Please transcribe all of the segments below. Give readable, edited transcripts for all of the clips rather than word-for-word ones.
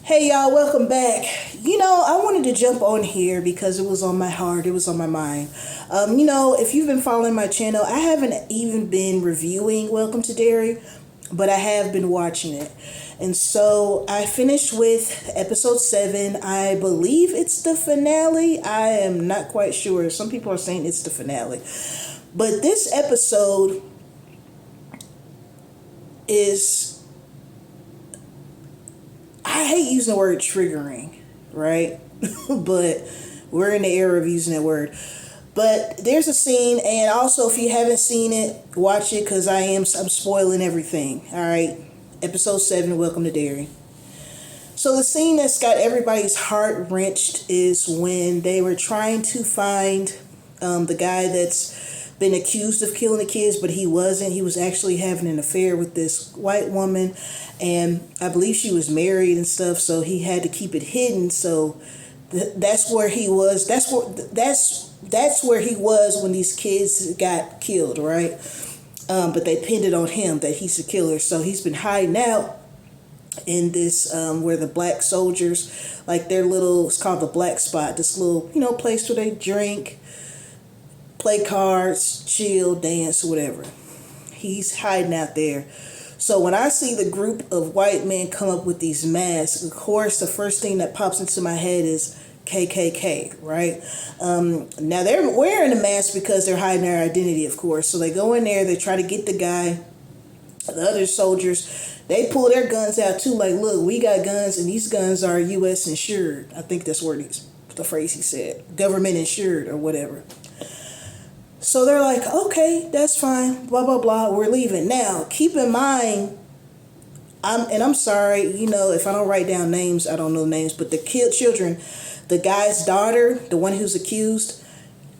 Hey y'all, welcome back. I wanted to jump on here because it was on my heart, it was on my mind. If you've been following my channel, I haven't even been reviewing Welcome to Derry, but I have been watching it. And so I finished with episode 7. I believe it's the finale. I am not quite sure. Some people are saying it's the finale. But this episode is, I hate using the word triggering, right? But we're in the era of using that word. But there's a scene, and also if you haven't seen it, watch it because I'm spoiling everything. All right, episode 7, Welcome to Derry. So the scene that's got everybody's heart wrenched is when they were trying to find the guy that's been accused of killing the kids, but he wasn't. He was actually having an affair with this white woman, and I believe she was married and stuff. So he had to keep it hidden. So that's where he was. That's where he was when these kids got killed, right? But they pinned it on him that he's the killer. So he's been hiding out in this where the black soldiers, like their little, it's called the black spot, this little place where they drink, play cards, chill, dance, whatever. He's hiding out there. So when I see the group of white men come up with these masks, of course the first thing that pops into my head is KKK, right? Now they're wearing a mask because they're hiding their identity, of course. So they go in there, they try to get the guy. The other soldiers, they pull their guns out too, like, look, we got guns and these guns are U.S. insured. I think that's the phrase he said, government insured or whatever. So they're like, okay, that's fine, blah, blah, blah, we're leaving. Now, keep in mind, I'm sorry, if I don't write down names, I don't know names, but the children, the guy's daughter, the one who's accused,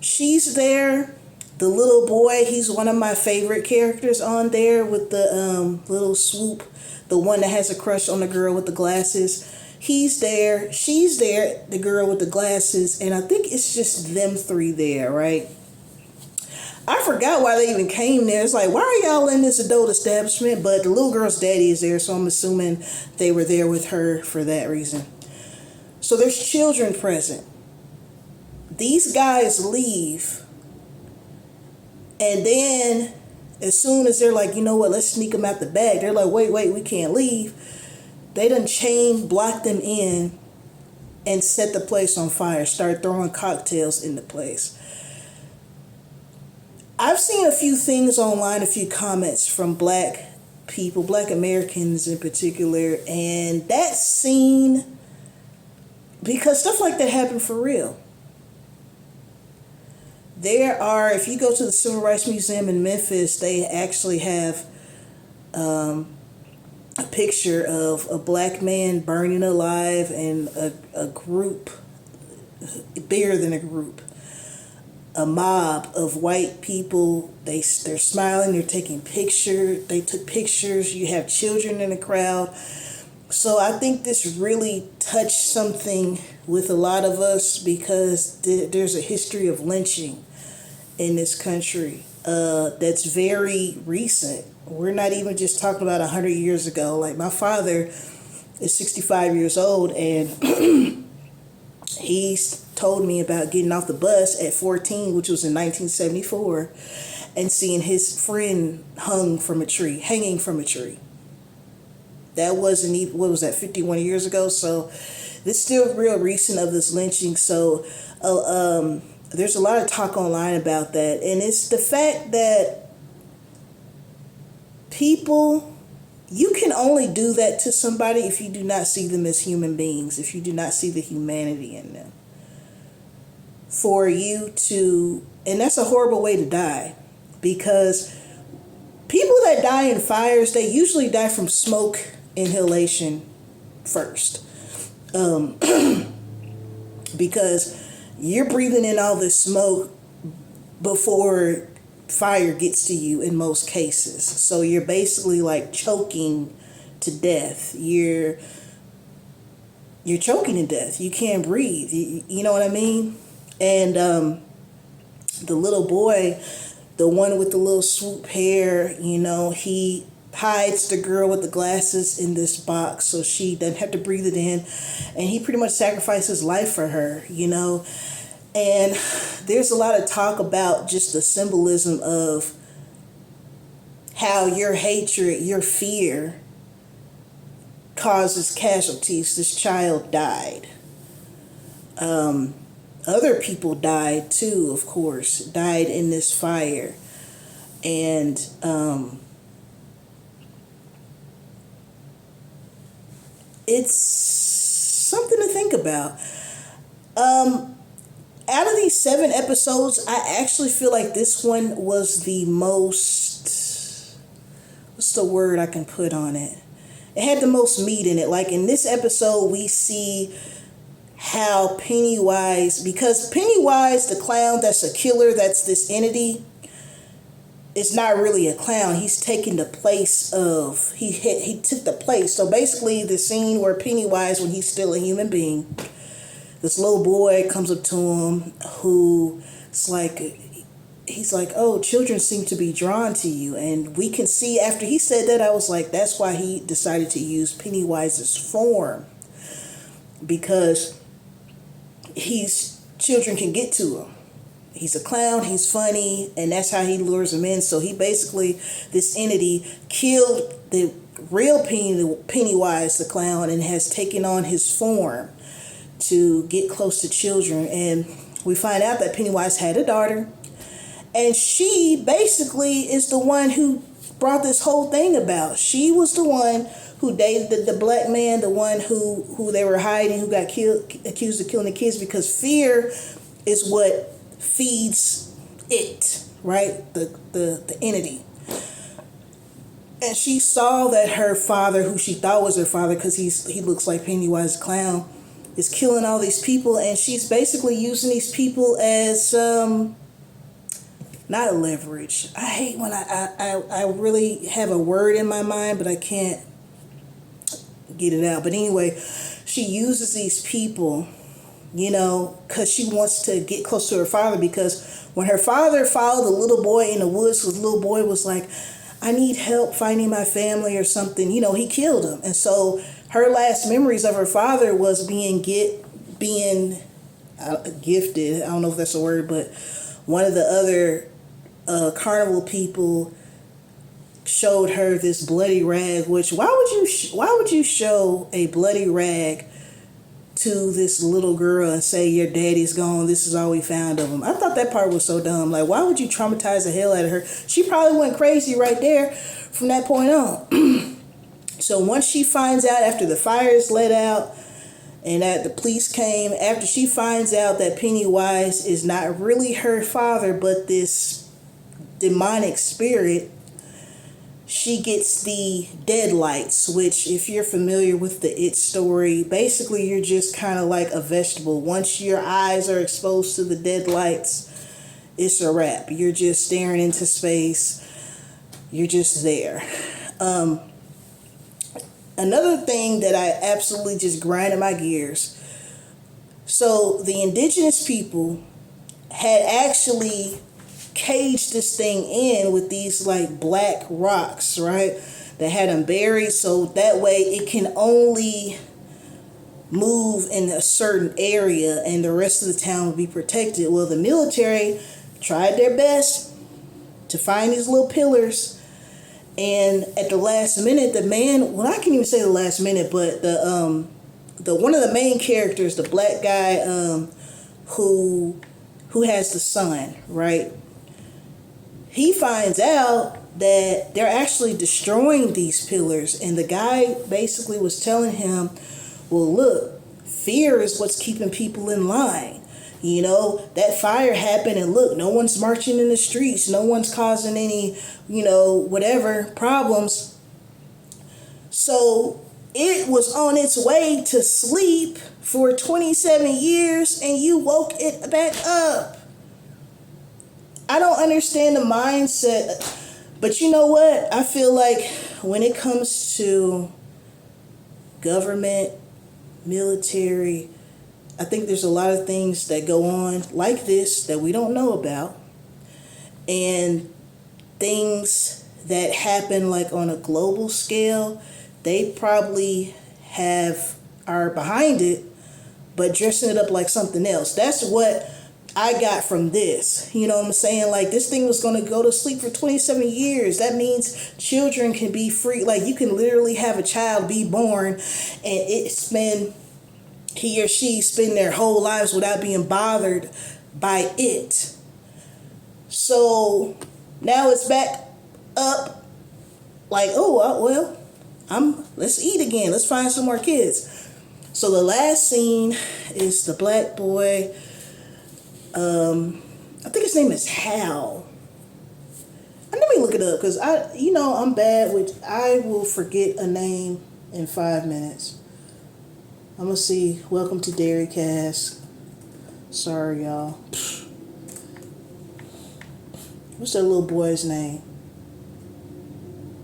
she's there. The little boy, he's one of my favorite characters on there with the little swoop, the one that has a crush on the girl with the glasses. He's there, she's there, the girl with the glasses, and I think it's just them three there, right? I forgot why they even came there. It's like, why are y'all in this adult establishment? But the little girl's daddy is there, so I'm assuming they were there with her for that reason. So there's children present. These guys leave. And then as soon as they're like, you know what, let's sneak them out the back. They're like, wait, we can't leave. They done block them in and set the place on fire. Start throwing cocktails in the place. I've seen a few things online, a few comments from black people, black Americans in particular, and that scene, because stuff like that happened for real. If you go to the Civil Rights Museum in Memphis, they actually have a picture of a black man burning alive and a group, bigger than a group, a mob of white people. They're smiling, they're taking pictures. They took pictures. You have children in the crowd. So I think this really touched something with a lot of us because there's a history of lynching in this country that's very recent. We're not even just talking about 100 years ago. Like, my father is 65 years old, and he's told me about getting off the bus at 14, which was in 1974, and seeing his friend hanging from a tree. That wasn't even, what was that, 51 years ago? So this is still real recent of this lynching. So there's a lot of talk online about that. And it's the fact that people, you can only do that to somebody if you do not see them as human beings, if you do not see the humanity in them. For you to, and that's a horrible way to die, because people that die in fires, they usually die from smoke inhalation first. Because you're breathing in all this smoke before fire gets to you in most cases. So you're basically like choking to death. You're choking to death. You can't breathe. You know what I mean? And the little boy, the one with the little swoop hair, he hides the girl with the glasses in this box so she doesn't have to breathe it in. And he pretty much sacrificed his life for her, you know. And there's a lot of talk about just the symbolism of how your hatred, your fear causes casualties. This child died. Other people died too, of course, died in this fire. And it's something to think about. Out of these 7 episodes, I actually feel like this one was the most, what's the word I can put on it? It had the most meat in it. Like in this episode, we see how Pennywise, because Pennywise, the clown that's a killer, that's this entity, is not really a clown. He's taking the place of, he took the place. So basically the scene where Pennywise, when he's still a human being, this little boy comes up to him who it's like, he's like, oh, children seem to be drawn to you. And we can see after he said that, I was like, that's why he decided to use Pennywise's form, because children can get to him. He's a clown, he's funny, and that's how he lures them in. So he basically, this entity killed the real Pennywise the clown and has taken on his form to get close to children. And we find out that Pennywise had a daughter, and she basically is the one who brought this whole thing about. She was the one who dated the black man, the one who they were hiding, who got accused of killing the kids, because fear is what feeds it, right? The entity. And she saw that her father, who she thought was her father, because he looks like Pennywise the clown, is killing all these people, and she's basically using these people as not a leverage. I hate when I really have a word in my mind, but I can't get it out. But anyway, she uses these people, you know, because she wants to get close to her father, because when her father followed the little boy in the woods, because the little boy was like, I need help finding my family or something, you know, he killed him. And so her last memories of her father was being gifted. I don't know if that's a word, but one of the other carnival people showed her this bloody rag. Which why would you show a bloody rag to this little girl and say your daddy's gone? This is all we found of him. I thought that part was so dumb. Like, why would you traumatize the hell out of her? She probably went crazy right there from that point on. So once she finds out, after the fire is let out and that the police came, after she finds out that Pennywise is not really her father, but this demonic spirit, she gets the deadlights, which, if you're familiar with the It story, basically you're just kind of like a vegetable. Once your eyes are exposed to the deadlights, it's a wrap. You're just staring into space. You're just there. Another thing that I absolutely just grinded my gears. So the indigenous people had actually caged this thing in with these like black rocks, right? They had them buried so that way it can only move in a certain area and the rest of the town would be protected. Well, the military tried their best to find these little pillars. And at the last minute, the man, well, I can't even say the last minute, but the one of the main characters, the black guy who has the son, right? He finds out that they're actually destroying these pillars. And the guy basically was telling him, well, look, fear is what's keeping people in line. You know, that fire happened and look, no one's marching in the streets. No one's causing any, you know, whatever problems. So it was on its way to sleep for 27 years and you woke it back up. I don't understand the mindset. But you know what? I feel like when it comes to government, military, I think there's a lot of things that go on like this that we don't know about, and things that happen like on a global scale, they probably are behind it, but dressing it up like something else. That's what I got from this. You know what I'm saying? Like, this thing was going to go to sleep for 27 years. That means children can be free. Like, you can literally have a child be born and he or she spend their whole lives without being bothered by it. So now it's back up. Like, oh, well, let's eat again. Let's find some more kids. So the last scene is the black boy. I think his name is Hal. Let me look it up, because I'm bad with, I will forget a name in 5 minutes. I'm gonna see. Welcome to Derry Cast. Sorry, y'all. What's that little boy's name?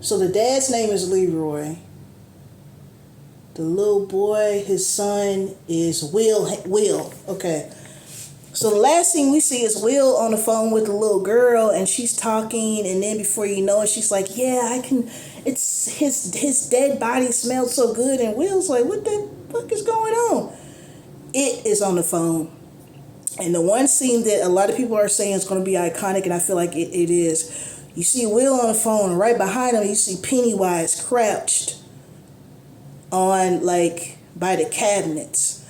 So the dad's name is Leroy. The little boy, his son is Will. Okay. So the last thing we see is Will on the phone with the little girl, and she's talking, and then before you know it, she's like, yeah, I can, it's his dead body smells so good, and Will's like, what the fuck is going on? It is on the phone. And the one scene that a lot of people are saying is going to be iconic, and I feel like it is. You see Will on the phone, and right behind him, you see Pennywise crouched on, like, by the cabinets.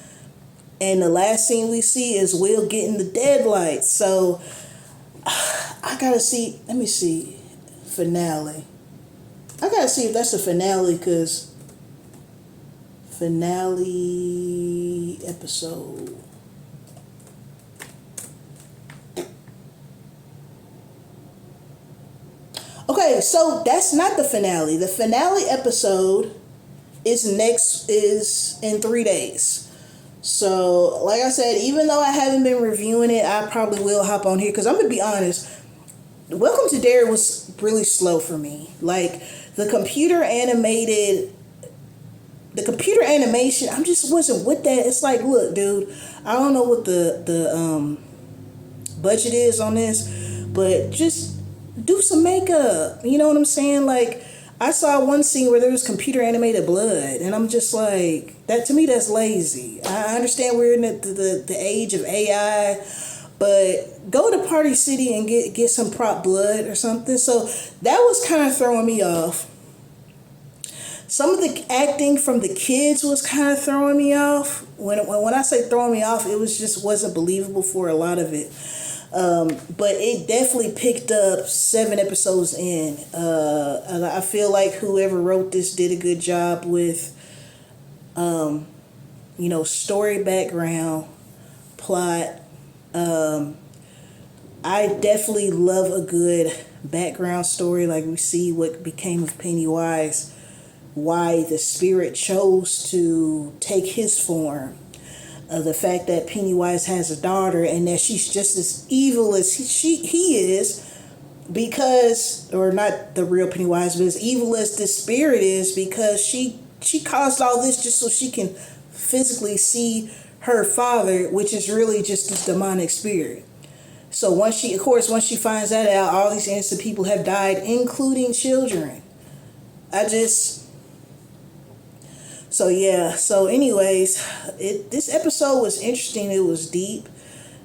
And the last scene we see is Will getting the deadlights. So, I gotta see, let me see, finale. I gotta see if that's the finale, because finale episode. Okay, so that's not the finale. The finale episode is in 3 days. So, like I said, even though I haven't been reviewing it, I probably will hop on here, because I'm going to be honest, Welcome to Derry was really slow for me. Like, the computer animation, I just wasn't with that. It's like, look, dude, I don't know what the budget is on this, but just do some makeup. You know what I'm saying? Like, I saw one scene where there was computer animated blood, and I'm just like, that to me, that's lazy. I understand we're in the age of AI, but go to Party City and get some prop blood or something. So that was kind of throwing me off. Some of the acting from the kids was kind of throwing me off. When I say throwing me off, it wasn't believable for a lot of it. But it definitely picked up 7 episodes in. And I feel like whoever wrote this did a good job with, story background, plot. I definitely love a good background story. Like, we see what became of Pennywise, why the spirit chose to take his form. The fact that Pennywise has a daughter and that she's just as evil as he is, because, or not the real Pennywise, but as evil as this spirit is, because she caused all this just so she can physically see her father, which is really just this demonic spirit. So once she finds that out, all these innocent people have died, including children. So yeah, so anyways, this episode was interesting. It was deep.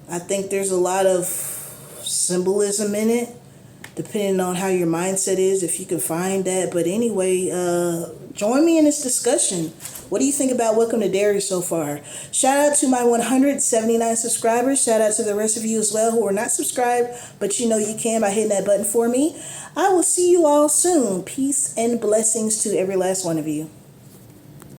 I think there's a lot of symbolism in it, depending on how your mindset is, if you can find that. But anyway, join me in this discussion. What do you think about Welcome to Derry so far? Shout out to my 179 subscribers. Shout out to the rest of you as well who are not subscribed, but you know you can by hitting that button for me. I will see you all soon. Peace and blessings to every last one of you.